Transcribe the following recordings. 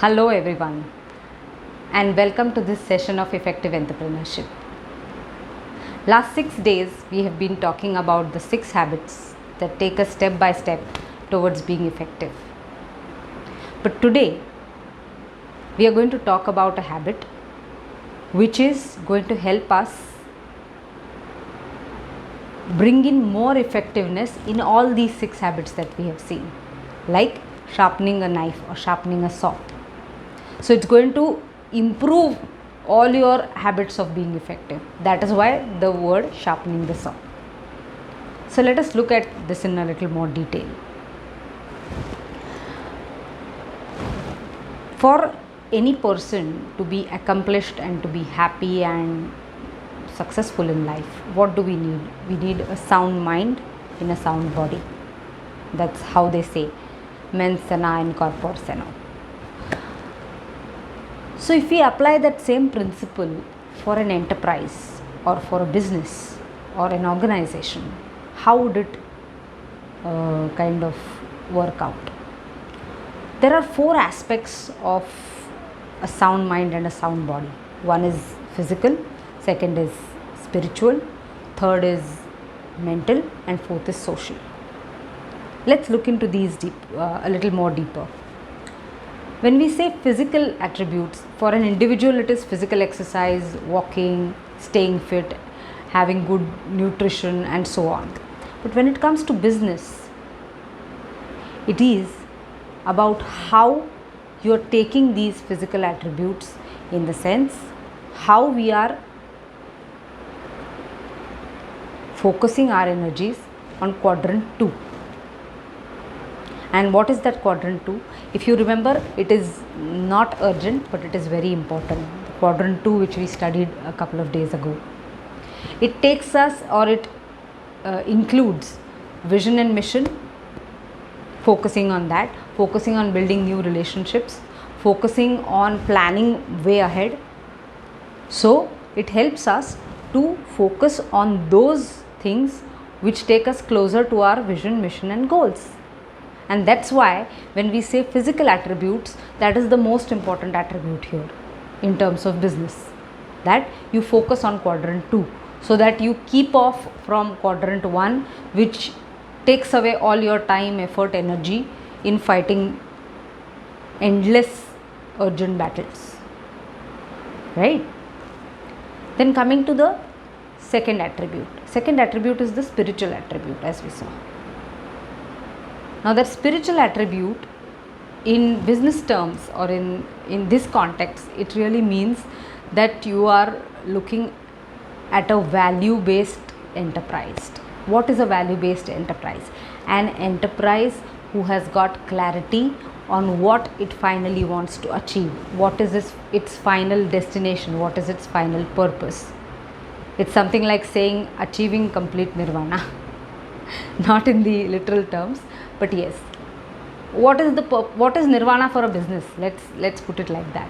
Hello everyone and welcome to this session of Effective Entrepreneurship. Last 6 days we have been talking about the 6 habits that take us step by step towards being effective. But today we are going to talk about a habit which is going to help us bring in more effectiveness in all these 6 habits that we have seen, like sharpening a knife or sharpening a saw. So it's going to improve all your habits of being effective. That is why the word sharpening the saw. So let us look at this in a little more detail. For any person to be accomplished and to be happy and successful in life, what do we need? We need a sound mind in a sound body. That's how they say, mens sana in corpore sano. So if we apply that same principle for an enterprise or for a business or an organization, how would it kind of work out? There are 4 aspects of a sound mind and a sound body. One is physical, second is spiritual, third is mental, and fourth is social. Let's look into these a little more deeper. When we say physical attributes, for an individual it is physical exercise, walking, staying fit, having good nutrition and so on. But when it comes to business, it is about how you are taking these physical attributes, in the sense how we are focusing our energies on quadrant 2. And what is that quadrant 2? If you remember, it is not urgent, but it is very important. The quadrant 2, which we studied a couple of days ago. It takes us, or it includes vision and mission, focusing on that, focusing on building new relationships, focusing on planning way ahead. So it helps us to focus on those things which take us closer to our vision, mission and goals. And that's why when we say physical attributes, that is the most important attribute here in terms of business, that you focus on quadrant 2, so that you keep off from quadrant 1, which takes away all your time, effort, energy in fighting endless urgent battles, right? Then coming to the second attribute is the spiritual attribute, as we saw. Now that spiritual attribute, in business terms or in this context, it really means that you are looking at a value-based enterprise. What is a value-based enterprise? An enterprise who has got clarity on what it finally wants to achieve. What is its final destination? What is its final purpose? It's something like saying achieving complete nirvana. Not in the literal terms, but yes, what is nirvana for a business? Let's put it like that.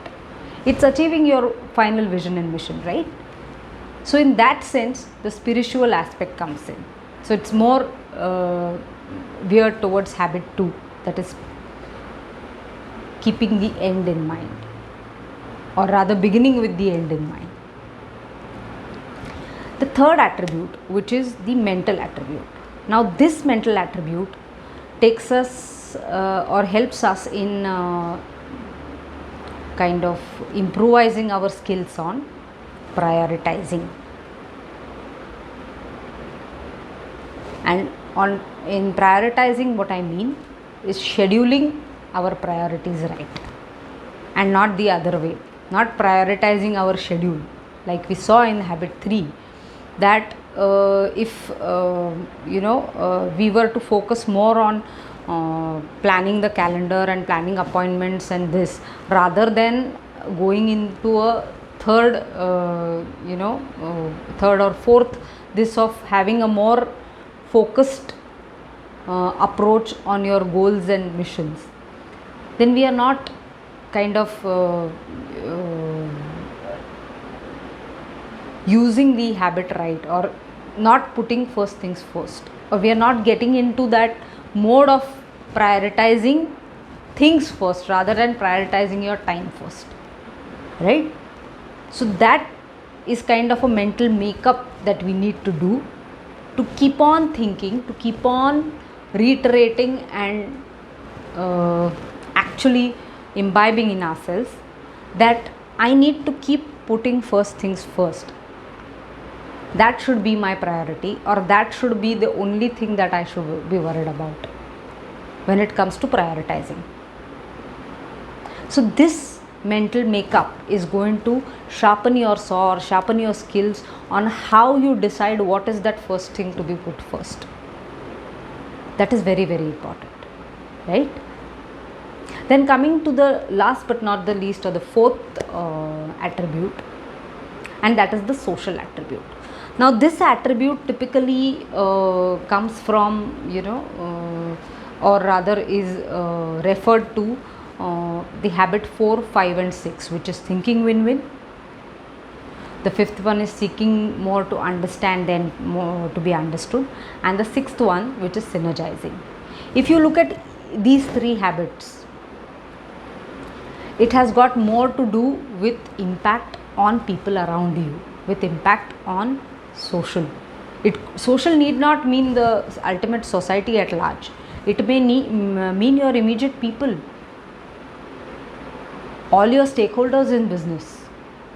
It's achieving your final vision and mission, right? So in that sense, the spiritual aspect comes in. So it's more geared towards habit 2, that is keeping the end in mind, or rather beginning with the end in mind. The third attribute, which is the mental attribute. Now this mental attribute takes us or helps us in kind of improvising our skills on prioritizing. And in prioritizing, what I mean is scheduling our priorities right, and not the other way, not prioritizing our schedule, like we saw in habit 3, that if we were to focus more on planning the calendar and planning appointments and this, rather than going into a third or fourth, this of having a more focused approach on your goals and missions, then we are not kind of using the habit right, or not putting first things first, or we are not getting into that mode of prioritizing things first rather than prioritizing your time first, right? So that is kind of a mental makeup that we need to do, to keep on thinking, to keep on reiterating and actually imbibing in ourselves that I need to keep putting first things first. That should be my priority, or that should be the only thing that I should be worried about when it comes to prioritizing. So this mental makeup is going to sharpen your saw or sharpen your skills on how you decide what is that first thing to be put first. That is very, very important, right? Then coming to the last but not the least, or the fourth attribute, and that is the social attribute. Now this attribute typically comes from, or rather is referred to the habit 4, 5 and 6, which is thinking win-win. The fifth one is seeking more to understand than more to be understood, and the sixth one, which is synergizing. If you look at these three habits, it has got more to do with impact on people around you, with impact on social. Social need not mean the ultimate society at large. It may mean your immediate people, all your stakeholders in business.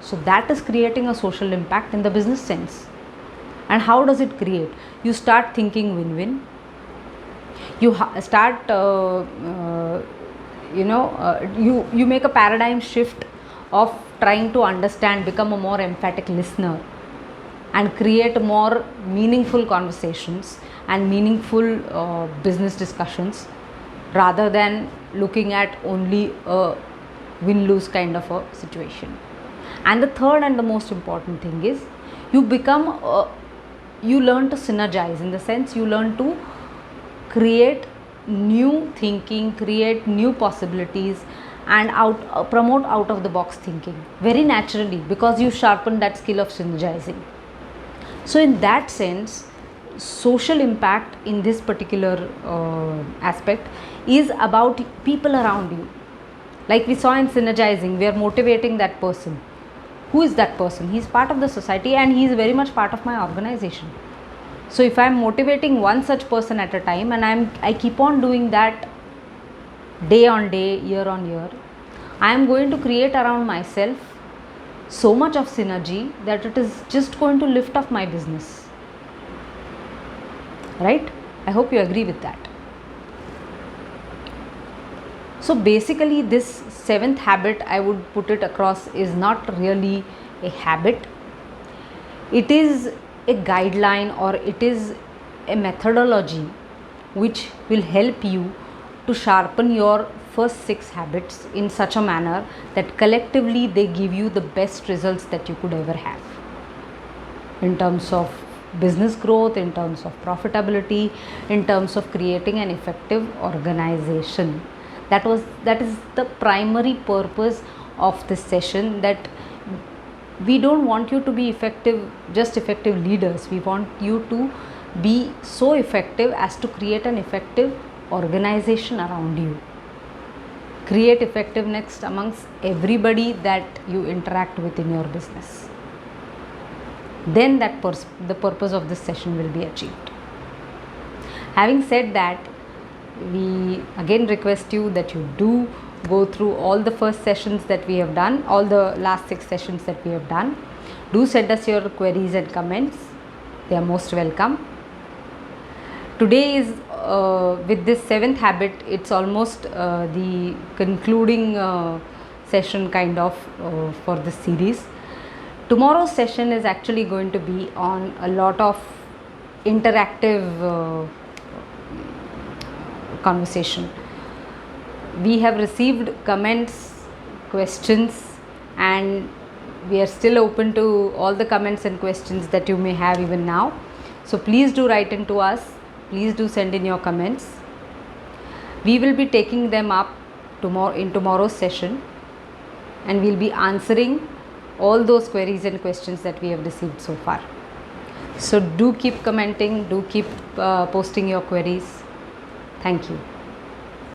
So that is creating a social impact in the business sense. And how does it create? You start thinking win-win. You start, you make a paradigm shift of trying to understand, become a more emphatic listener, and create more meaningful conversations and meaningful business discussions, rather than looking at only a win-lose kind of a situation. And the third and the most important thing is you learn to synergize, in the sense you learn to create new thinking, create new possibilities, and promote out of the box thinking very naturally, because you sharpen that skill of synergizing. So in that sense, social impact in this particular aspect is about people around you. Like we saw in synergizing, we are motivating that person. Who is that person? He is part of the society, and he is very much part of my organization. So if I am motivating one such person at a time, and I keep on doing that day on day, year on year, I am going to create around myself so much of synergy that it is just going to lift up my business. Right? I hope you agree with that. So basically this seventh habit, I would put it across, is not really a habit. It is a guideline, or it is a methodology which will help you to sharpen your first 6 habits in such a manner that collectively they give you the best results that you could ever have in terms of business growth, in terms of profitability, in terms of creating an effective organization. That is the primary purpose of this session, that we don't want you to be just effective leaders. We want you to be so effective as to create an effective organization around you. Create effectiveness amongst everybody that you interact with in your business. Then the purpose of this session will be achieved. Having said that, we again request you that you do go through all the first sessions that we have done, all the last 6 sessions that we have done. Do send us your queries and comments. They are most welcome. Today is with this 7th habit, it's almost the concluding session kind of for this series. Tomorrow's session is actually going to be on a lot of interactive conversation. We have received comments, questions, and we are still open to all the comments and questions that you may have even now. So please do write into us. Please do send in your comments. We will be taking them up in tomorrow's session, and we'll be answering all those queries and questions that we have received so far. So do keep commenting, do keep posting your queries. Thank you.